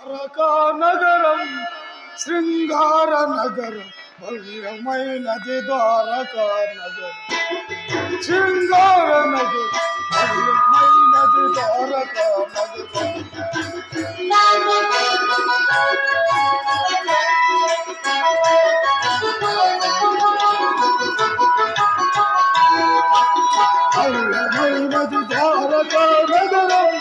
నగరం శృంగార నగరం భవ్యమైనది ద్వారకా నగరం శృంగార నగరం భవ్యమైనది ద్వారకా నగరం భవ్యమైనది ద్వారకా నగరం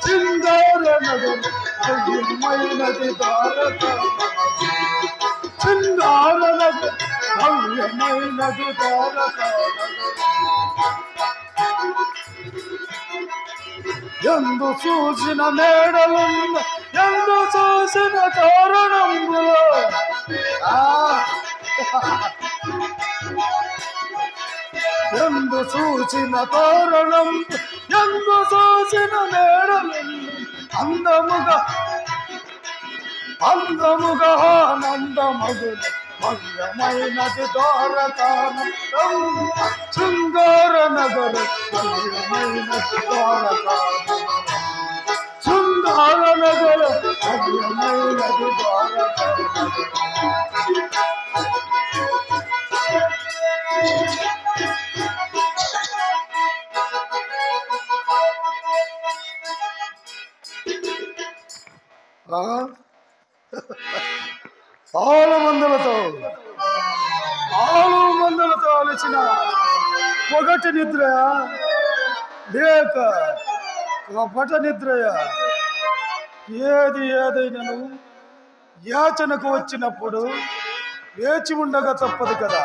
శృంగార నగరం భవ్యమైనది ద్వారకా శృంగార నగరం భవ్యమైనది ద్వారకా ఎందు చూసిన మేడలున్న ఎందు చూసిన తోరణంబులో ఎందు చూసిన తోరణం ఎందు చూసిన మేడలు అందముగా అందముగా ఆనందమగుల భవ్యమైనది ద్వారకా నగరం శృంగార నగరం భవ్యమైనది ద్వారకా శృంగార నగరం భవ్యమైనది ద్వారకా ఆలు మందులతో అలసిన పొగటి నిద్రయ లేక కపట నిద్రయ ఏది ఏదైనాను యాచనకు వచ్చినప్పుడు వేచి ఉండగా తప్పదు కదా.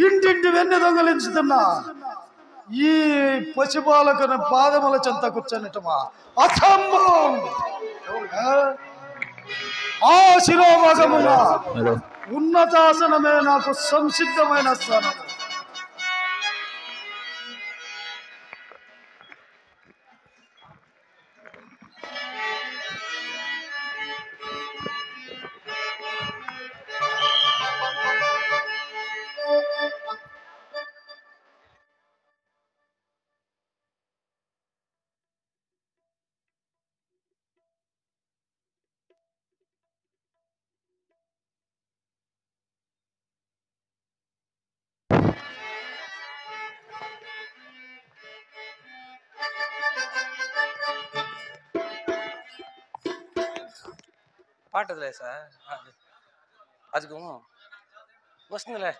ఇంటింటి వెన్నె దొంగలించుతున్నా ఈ పశుపాలకుని పాదముల చెంత కూర్చొనిటమా అసంభవం. ఆ శిరోభాగమున ఉన్నతాసనమే నాకు సంసిద్ధమైన స్థానం. పాటదిలే సార్ అదిగో వస్తుందిలే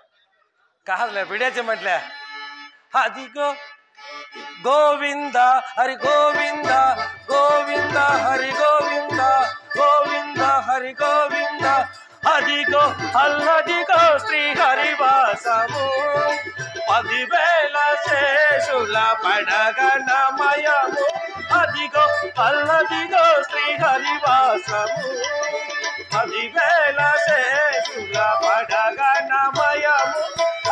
కాదులే వీడియో చేయమంటలే అదిగో గోవింద హరి గోవింద గోవింద హరి గోవింద గోవింద హరి గోవింద అదిగో అల్లదిగో శ్రీ హరివాసము 10,000 శేషుల పడగనమయము అదిగో అల్లదిగో శ్రీ హరివాసము 10,000 శేషుల పడగనమయము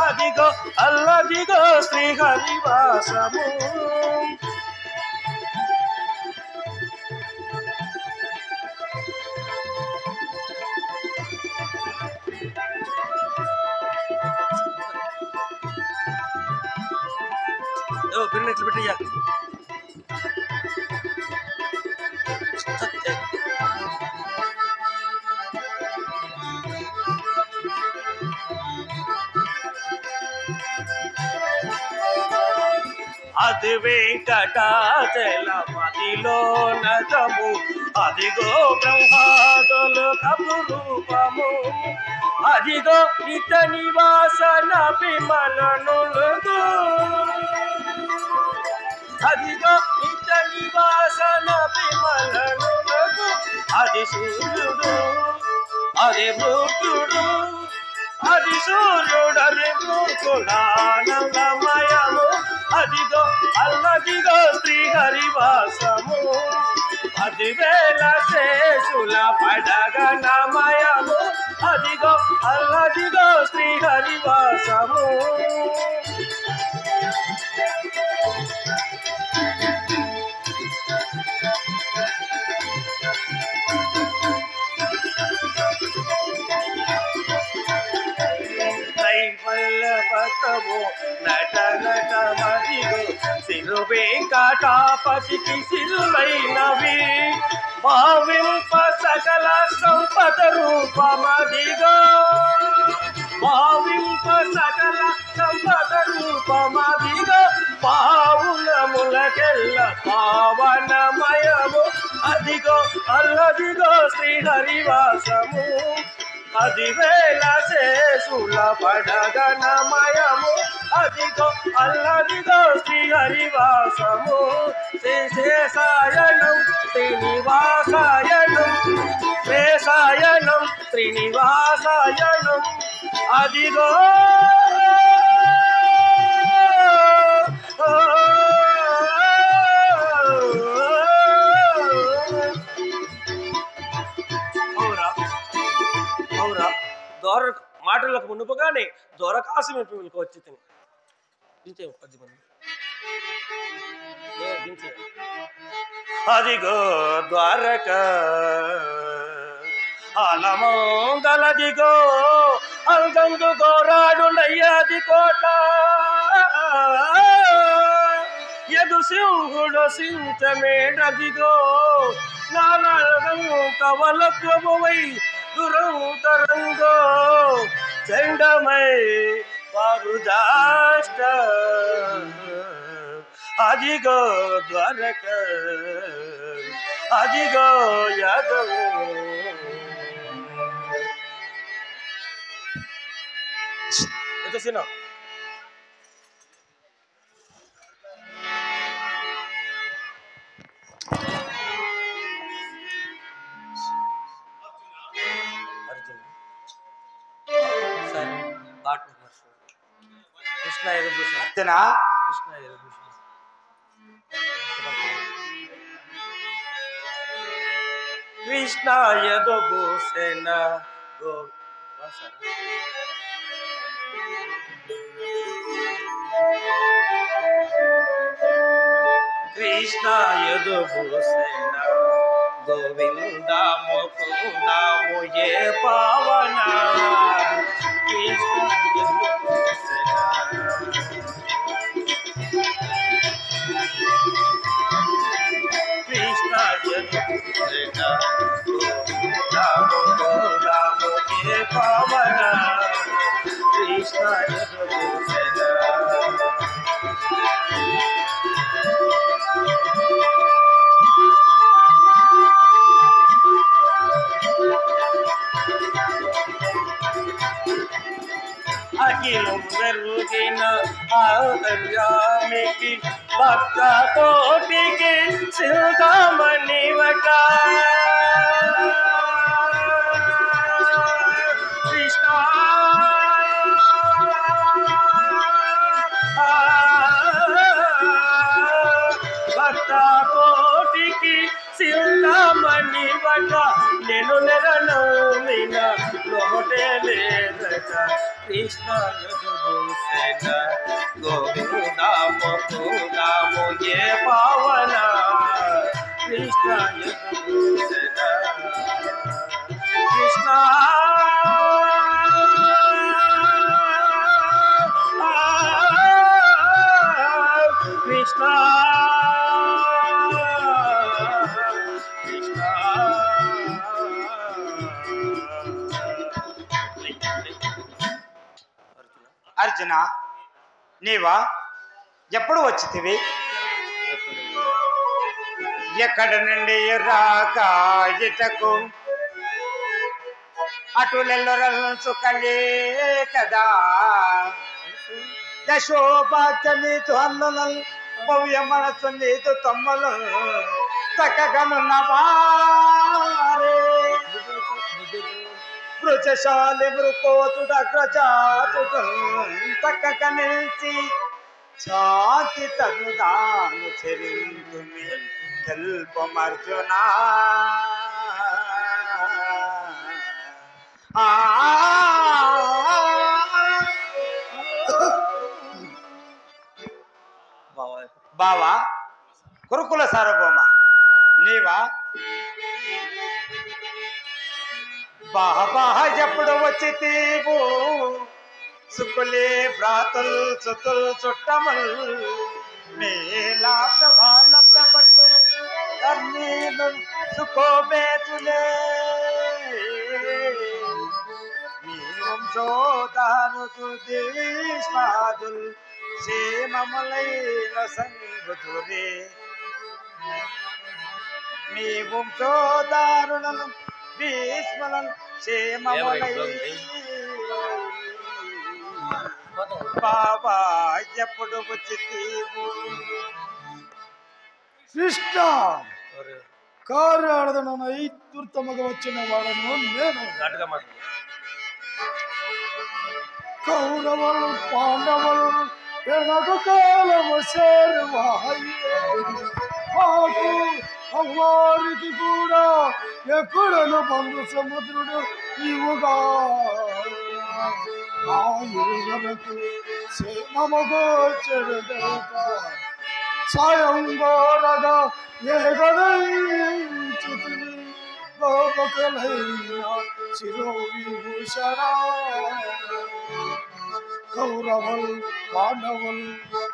అదిగో అల్లదిగో శ్రీ హరివాసము. పిల్లలు పెట్టయ్యా అది వెంకటాచల మదిలో నజము అదిగో బ్రహ్మాదులు కపురూపము అదిగో ఇత నివాసన విమలనులుగు అదిగో ఇత నివాసన విమలనులుగు అది సూర్యుడు అది మూర్తుడు అది సూర్యుడు అది మూర్తుడానందమయము అదిగో అల్లదిగో శ్రీ హరివాసము 10,000 శేషుల పడగనమయము అదిగో అల్లదిగో శ్రీ హరివాసము. మయము నట నట మదిగో సిరు వెంకటాపతికి సిరులైనవి భావింప సకల సంపద రూపమదిగో భావింప సకల సంపద రూపమదిగో పావునములకెల్ల పావనమయము అదిగో అల్లదిగో శ్రీహరివాసము అదివేళ శేషుల పడగనమయము అదిగో అల్లదిగో శ్రీహరివాసము శేషాయనం శ్రీనివాసాయనం శేషాయనం శ్రీనివాసాయనం అదిగో మాటలకు మునుపుగానే దొరకాసి మీకు వచ్చి తిని దించే 10 మంది అదిగో ద్వారక అలమందలదిగో అందందు గోరాడు నయ్యాది కోట ఎదు సింహుడు సించమేడదిగో నారాయణము కవల ప్రభువై దురంతరంగో చండమై పారుదాష్ట అదిగో ద్వారక అదిగో యాదవ్ ఎంత సినా కృష్ణ యదుభూషణ కృష్ణ యదుభూషణ కృష్ణ యదుభూషణ గో కృష్ణ యదుభూషణ గోవింద ముకుంద ముయే పావన కృష్ణ యదుభూషణ కృష్ణ యదుభూషణ గోవింద ముకుంద ముయే పావన కృష్ణ యదుభూషణ అఖిలం వెరుగిన ఆదర్యామికి భక్త కోటికి చింతామణివట కృష్ణ భక్త కోటికి చింతామణివట నేను నెరనౌమిన లోటే లేదట కృష్ణ యదుభూషణ గోవింద ముకుంద ముయే పావన కృష్ణ యదుభూషణ కృష్ణ కృష్ణ అర్జున నీవా ఎప్పుడు వచ్చితివి ఎక్కడ నుండి రాక ఇటకు అటులెల్లరల్సు కలిే కదా యశోభాగ్య నీతు అన్నలు భవ్య మనసు నీతు తమ్మలు చక్కగనున్నవారే వృచశాలి మృకోతుడగ్రజాతుడు చక్కగ నిలిచి ఛాతి తగుదాను చెరిందుమి తెల్పమర్జునా బావా కురుకుల సార్వభౌమ నీవా బాబా ఎప్పుడు వచ్చి తీవు సుకులే భ్రాతుల్ సుతుల్ చుట్టముల్ మేలాప్త భాలప్త పట్టులు కర్ణీలు సుకోబేతులే మీ వంశోదానుతు దేవిష్మాదుల్ క్షేమములైన సంగుతురే మీ వంశోదారుణను భీష్మలను క్షేమములై బాబా ఎప్పుడు వచ్చి కృష్ణ కార్యాడదనై దుర్తమగా వచ్చిన వాడను నేను కౌరవులు పాండవులు వెనక కాలము మాకు అవ్వారికి కూడా ఎక్కడను బంధు సముద్రుడు ఇవుగా ఆ ఇరువురకు క్షేమముగోచెడుట సాయం గోరగా ఏగదైచితిని గోపకలైన శిరోవిభూషణ కౌరవులు పాండవులు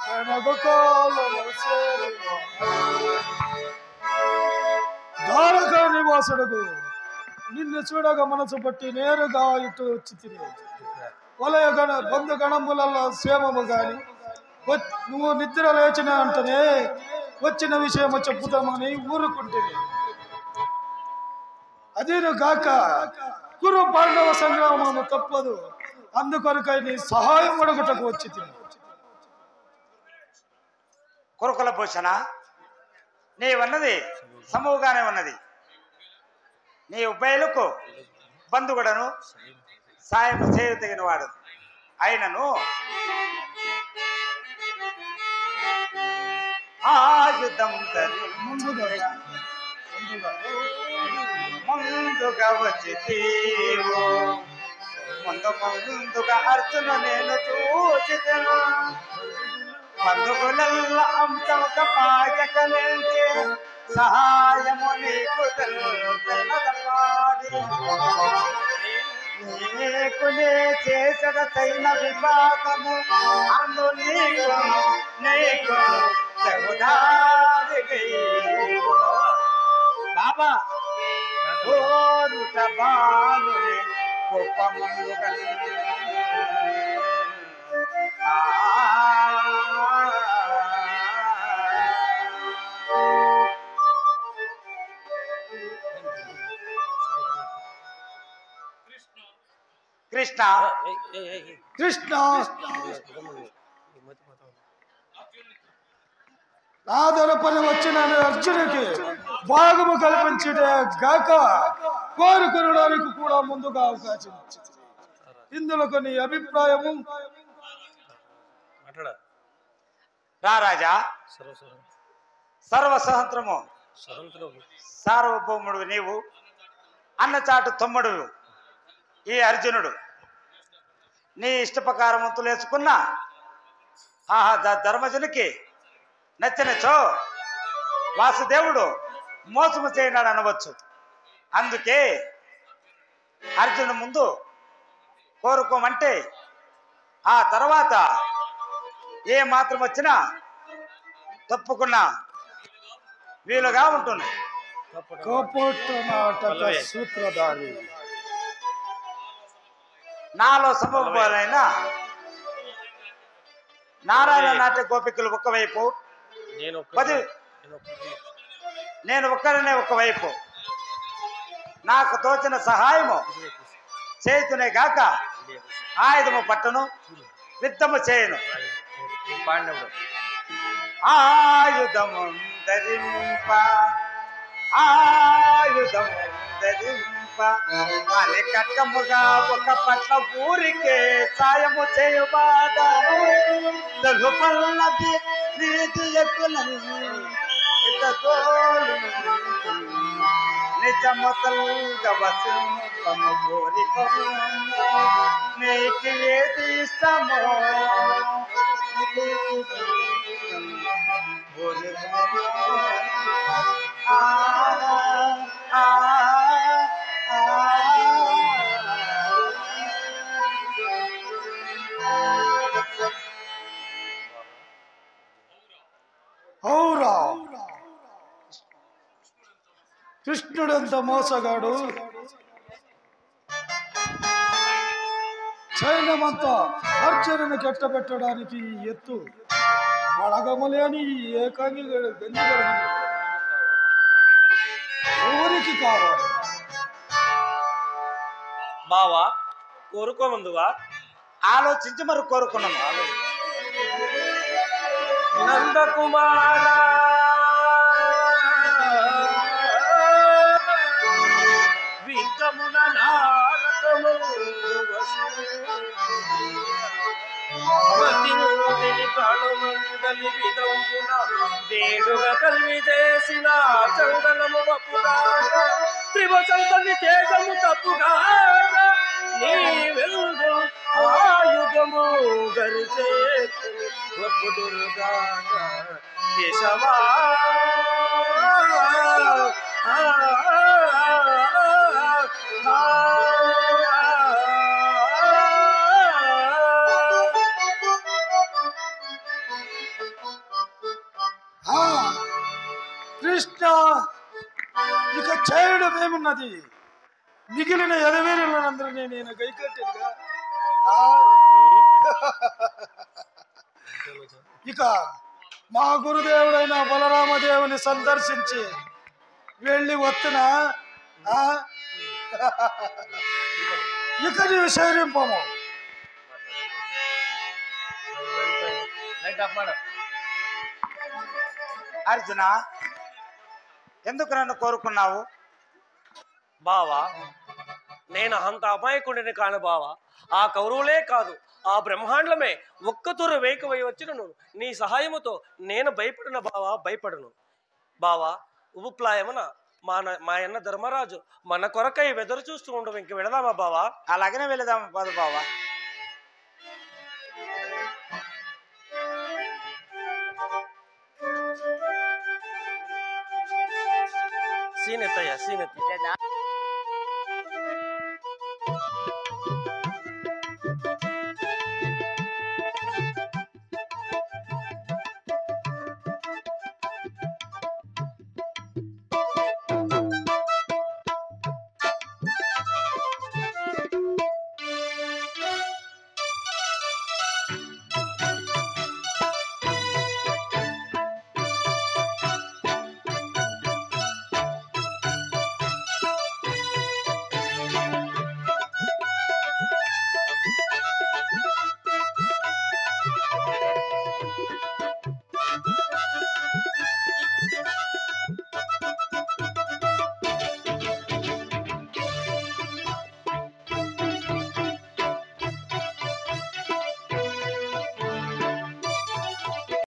వెనక కాలము ద్వారక నివాసుడుకు నిన్ను చూడగా మనసు పట్టి నేరుగా ఇటు వచ్చి తిని వలయ గణ బంధు గణములలో క్షేమము గాని నువ్వు నిద్ర లేచిన అంటనే వచ్చిన విషయము చెప్పుతామని ఊరుకుంటుంది. అదేను గాక కురు పాండవ సంగ్రామము తప్పదు, అందుకొరకై నీ సహాయం అడుగుటకు వచ్చి తిని. కురుకుల భూషణ, నీవన్నది సమూహగానే ఉన్నది. నీ ఉభయలకు బంధువుడను సాయం చేయతగిన వాడు అయినను ఆయుధం ధరి ముందుగా వచ్చి ముందుగా అర్జున నేను చూచితను బంధువులల్ల అంశక పాయకలేంచే సహాయము నీకు తెలుపాడి నీకునే చేసడ తైన విభాగము అందు నీకు బాబా ఓరుట బాలు గొప్పముగా కృష్ణ కృష్ణ నాదర పని వచ్చిన అర్జునుడికి భాగము కల్పించుటే గాక కోరుకొనడానికి కూడా ముందుగా అవకాశం ఇచ్చింది. ఇందులో కొన్ని అభిప్రాయము రారాజా. సర్వస్వతంత్రము సార్వభౌముడు నీవు, అన్నచాటు తమ్ముడు ఈ అర్జునుడు. నీ ఇష్ట ప్రకారం వంతులేసుకున్న ధర్మజునికి నచ్చినచో వాసుదేవుడు మోసము చేయనాడు అనవచ్చు. అందుకే అర్జునుడు ముందు కోరుకోమంటే ఆ తర్వాత ఏ మాత్రం వచ్చినా తప్పుకున్నా వీలుగా ఉంటుంది. సూత్రధారి నాలో సమూహాలైన నారాయణ నాట్య గోపికలు ఒకవైపు, నేను ఒక్కరినే ఒకవైపు, నాకు తోచిన సహాయము చేతునే గాక ఆయుధము పట్టును యుద్ధము చేయను. ఆయుధము ధరింప ఆయుధము ధరింప అని కట్టముగా ఒక పట్ల ఊరికే సాయము చేయుబాట తెలుపల్లది నీతి ఎక్కులు నిజమతలుగా వసింపము కోరికము నీకు ఏది ఇష్టమో కృష్ణుడు ఎంత మోసగాడు. సైన్యమంతా అర్జునుని కట్టబెట్టడానికి ఈ ఎత్తు అడగమలేని ఈ ఏకాంగి ఎవరికి కావాలి? బావా కోరుకోమందువా? ఆలోచించి మరి కోరుకున్నాను. నందకుమార వికమున నారకము కాళమండలి విధంబున వేడుగా కలివి చేసిన చందనము వపుగా త్రివసంతని తేజము తప్పుగా నీ వెలుగు ఆయుధము గరిచే వప్పు దుర్గా కేశవా కృష్ణ, ఇక చేయడం ఏమున్నది? మిగిలిన ఎదవేరులందరినీ నేను గైకట్టేదిగా. ఇక మా గురుదేవుడైన బలరామదేవుని సందర్శించి వెళ్ళి వస్తున్న ఇక నీవు శైలింపము. అర్జున, ఎందుకు నన్ను కోరుకున్నావు? బావా నేను అంత అమాయకుడిని కాను బావా. ఆ కౌరవులే కాదు, ఆ బ్రహ్మాండమే ఒక్కతూరు వేకువై వచ్చినను నీ సహాయముతో నేను భయపడిన బావా, భయపడను బావా. ఉపప్లాయమున మా అన్న ధర్మరాజు మన కొరకై వెదరు చూస్తూ ఉండవు. ఇంక వెళదామా బావా? అలాగనే వెళదాం పదు బావా. సీనెత్తయ్యా, సీనెత్త.